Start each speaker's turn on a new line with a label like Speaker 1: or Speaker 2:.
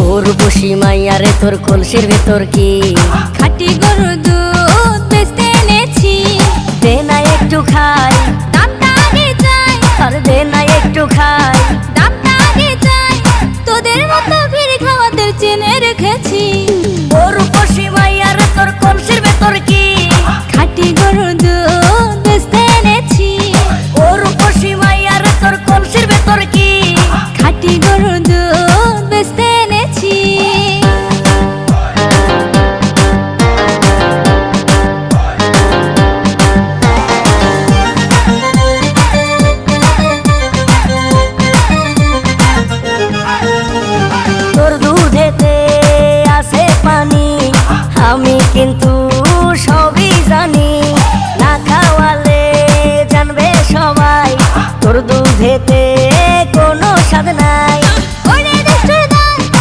Speaker 1: উর্বশী মাইয়ারে তোর কলসির ভেতর কি
Speaker 2: খাঁটি গরুর দুধ বেচতে এনেছি।
Speaker 1: দে না একটু খাই,
Speaker 2: দামটা আগে চাই,
Speaker 1: আর দে না একটু খাই।
Speaker 2: দামটা আগে চাই, তোদের মতো ভিড় খাওয়াদের চেনে রেখেছি।
Speaker 1: উর্বশী মাইয়ারে তোর কলসির ভেতর কি
Speaker 2: খাঁটি গরুর দুধ বেচতে এনেছি।
Speaker 1: উর্বশী মাইয়ারে তোর কলসির ভেতর কি
Speaker 2: খাঁটি গরুর দুধ বেচতে এনেছি।
Speaker 1: তোর দুধেতে আছে পানি, আমি কিন্তু সবই জানি। না খাওয়ালে জানবে সবাই তোর দুধেতে কোনো স্বাদ নাই।